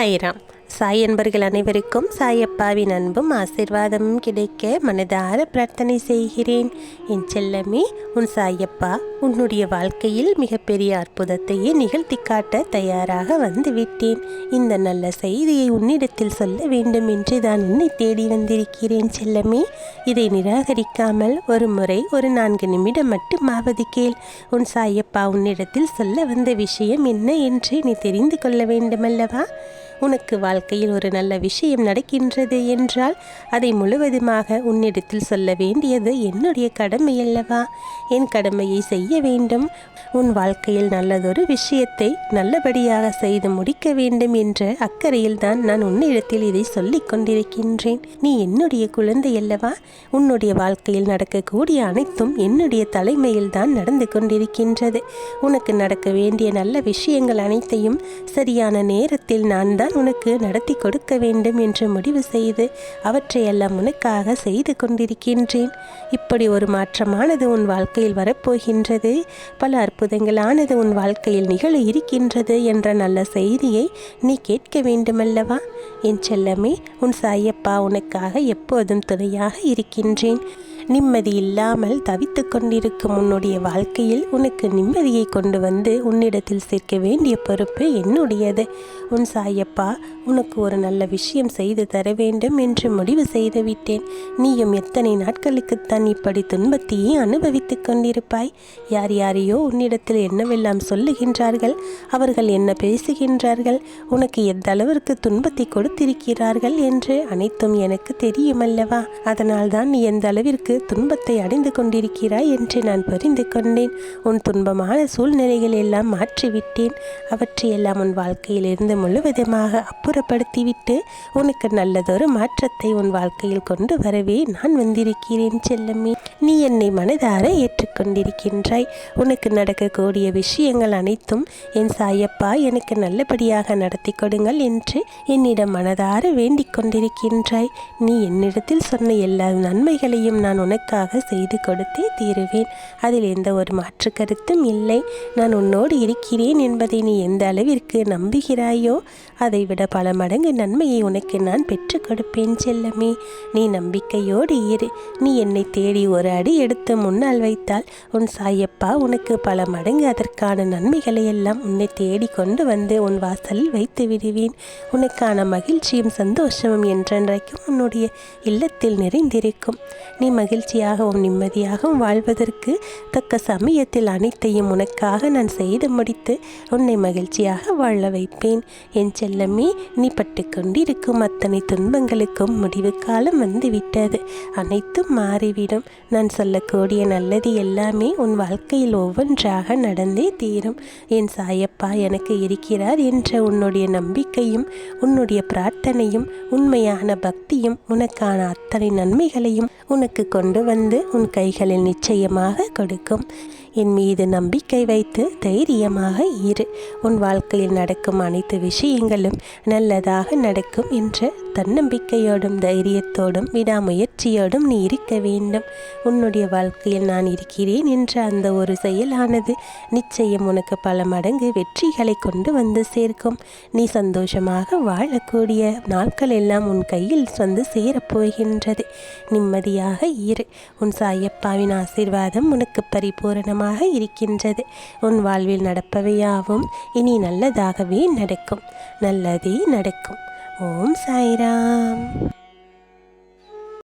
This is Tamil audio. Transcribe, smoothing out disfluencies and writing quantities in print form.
சாய்ராம். சாய் என்பர்கள் அனைவருக்கும் சாயப்பாவின் அன்பும் ஆசீர்வாதமும் கிடைக்க மனதார பிரார்த்தனை செய்கிறேன். என் செல்லமே, உன் சாயப்பா உன்னுடைய வாழ்க்கையில் மிகப்பெரிய அற்புதத்தையே நிகழ்த்தி காட்ட தயாராக வந்துவிட்டேன். இந்த நல்ல செய்தியை உன்னிடத்தில் சொல்ல வேண்டும் என்று தான் உன்னை தேடி வந்திருக்கிறேன் செல்லமே. இதை நிராகரிக்காமல் ஒரு முறை ஒரு 4 நிமிடம் மட்டுமாவது கேள். உன் சாயப்பா உன்னிடத்தில் சொல்ல வந்த விஷயம் என்ன என்று நீ தெரிந்து கொள்ள வேண்டுமல்லவா? உனக்கு வாழ்க்கையில் ஒரு நல்ல விஷயம் நடக்கின்றது என்றால் அதை முழுவதுமாக உன்னிடத்தில் சொல்ல வேண்டியது என்னுடைய கடமை அல்லவா? என் கடமையை செய்ய வேண்டும். உன் வாழ்க்கையில் நல்லதொரு விஷயத்தை நல்லபடியாக செய்து முடிக்க வேண்டும் என்ற அக்கறையில் தான் நான் உன்னிடத்தில் இதை சொல்லிக் கொண்டிருக்கின்றேன். நீ என்னுடைய குழந்தை அல்லவா? உன்னுடைய வாழ்க்கையில் நடக்கக்கூடிய அனைத்தும் என்னுடைய தலைமையில் தான் நடந்து கொண்டிருக்கின்றது. உனக்கு நடக்க வேண்டிய நல்ல விஷயங்கள் அனைத்தையும் சரியான நேரத்தில் நான் தான் உனக்கு நடத்தி கொடுக்க வேண்டும் என்று முடிவு செய்து அவற்றையெல்லாம் உனக்காக செய்து கொண்டிருக்கின்றேன். இப்படி ஒரு மாற்றமானது உன் வாழ்க்கையில் வரப்போகின்றது. பல அற்புதங்களானது உன் வாழ்க்கையில் நிகழ இருக்கின்றது என்ற நல்ல செய்தியை நீ கேட்க வேண்டுமல்லவா? என் செல்லமே, உன் சாயப்பா உனக்காக எப்போதும் துணையாக இருக்கின்றேன். நிம்மதி இல்லாமல் தவித்து கொண்டிருக்கும் உன்னுடைய வாழ்க்கையில் உனக்கு நிம்மதியை கொண்டு வந்து உன்னிடத்தில் சேர்க்க வேண்டிய பொறுப்பு என்னுடையது. உன் சாயப்பா உனக்கு ஒரு நல்ல விஷயம் செய்து தர வேண்டும் என்று முடிவு செய்து விட்டேன். நீயும் எத்தனை நாட்களுக்குத்தான் இப்படி துன்பத்தையே அனுபவித்து கொண்டிருப்பாய்? யார் யாரையோ உன்னிடத்தில் என்னவெல்லாம் சொல்லுகின்றார்கள், அவர்கள் என்ன பேசுகின்றார்கள், உனக்கு எந்த அளவிற்கு துன்பத்தை கொடுத்திருக்கிறார்கள் என்று அனைத்தும் எனக்கு தெரியுமல்லவா? அதனால் தான் நீ எந்த அளவிற்கு துன்பத்தை அடைந்து கொண்டிருக்கிறாய் என்று நான் புரிந்து கொண்டேன். உன் துன்பமான சூழ்நிலைகள் எல்லாம் மாற்றிவிட்டேன். அவற்றையெல்லாம் உன் வாழ்க்கையில் இருந்து முழுவதுமாக அப்புறப்படுத்திவிட்டு உனக்கு நல்லதொரு மாற்றத்தை உன் வாழ்க்கையில் கொண்டு வரவே நான் வந்திருக்கிறேன் செல்லமே. நீ என்னை மனதார ஏற்றுக்கொண்டிருக்கின்றாய். உனக்கு நடக்கக்கூடிய விஷயங்கள் அனைத்தும் என் சாயப்பா எனக்கு நல்லபடியாக நடத்தி கொடுங்கள் என்று என்னிடம் மனதார வேண்டிக் கொண்டிருக்கின்றாய். நீ என்னிடத்தில் சொன்ன எல்லா நன்மைகளையும் நான் உனக்காக செய்து கொடுத்தே தீருவேன். அதில் எந்த ஒரு மாற்று கருத்தும் இல்லை. நான் உன்னோடு இருக்கிறேன் என்பதை நீ எந்த அளவிற்கு நம்புகிறாயோ அதை விட பல மடங்கு நன்மையை உனக்கு நான் பெற்றுக் கொடுப்பேன் செல்லமே. நீ நம்பிக்கையோடு இரு. நீ என்னை தேடி ஒரு அடி எடுத்து முன்னால் வைத்தால் உன் சாயப்பா உனக்கு பல மடங்கு அதற்கான நன்மைகளை எல்லாம் உன்னை தேடி கொண்டு வந்து உன் வாசலில் வைத்து விடுவேன். உனக்கான மகிழ்ச்சியும் சந்தோஷமும் என்றென்றைக்கும் உன்னுடைய இல்லத்தில் நிறைந்திருக்கும். நீ மகிழ்ச்சியாகவும் நிம்மதியாகவும் வாழ்வதற்கு தக்க சமயத்தில் அனைத்தையும் உனக்காக நான் செய்து முடித்து உன்னை மகிழ்ச்சியாக வாழ வைப்பேன். என் செல்லமே, நீ பட்டு கொண்டிருக்கும் அத்தனை துன்பங்களுக்கும் முடிவு காலம் வந்துவிட்டது. அனைத்தும் மாறிவிடும். நான் சொல்லக்கூடிய நல்லது எல்லாமே உன் வாழ்க்கையில் ஒவ்வொன்றாக நடந்தே தீரும். என் சாயப்பா எனக்கு இருக்கிறார் என்ற உன்னுடைய நம்பிக்கையும் உன்னுடைய பிரார்த்தனையும் உண்மையான பக்தியும் உனக்கான அத்தனை நன்மைகளையும் உனக்கு கொண்டு வந்து உன் கைகளில் நிச்சயமாக கொடுக்கும். என் மீது நம்பிக்கை வைத்து தைரியமாக இரு. உன் வாழ்க்கையில் நடக்கும் அனைத்து விஷயங்களும் நல்லதாக நடக்கும் என்ற தன்னம்பிக்கையோடும் தைரியத்தோடும் விடாமுயற்சியோடும் நீ இருக்க வேண்டும். உன்னுடைய வாழ்க்கையில் நான் இருக்கிறேன் என்ற அந்த ஒரு செயலானது நிச்சயம் உனக்கு பல மடங்கு வெற்றிகளை கொண்டு வந்து சேர்க்கும். நீ சந்தோஷமாக வாழக்கூடிய நாட்கள் எல்லாம் உன் கையில் வந்து சேரப்போகின்றது. நிம்மதியாக இரு. உன் சாயப்பாவின் ஆசீர்வாதம் உனக்கு பரிபூரணமாக இருக்கின்றது. உன் வாழ்வில் நடப்பவையாவும் இனி நல்லதாகவே நடக்கும். நல்லதே நடக்கும். ஓம் சாய்ராம்.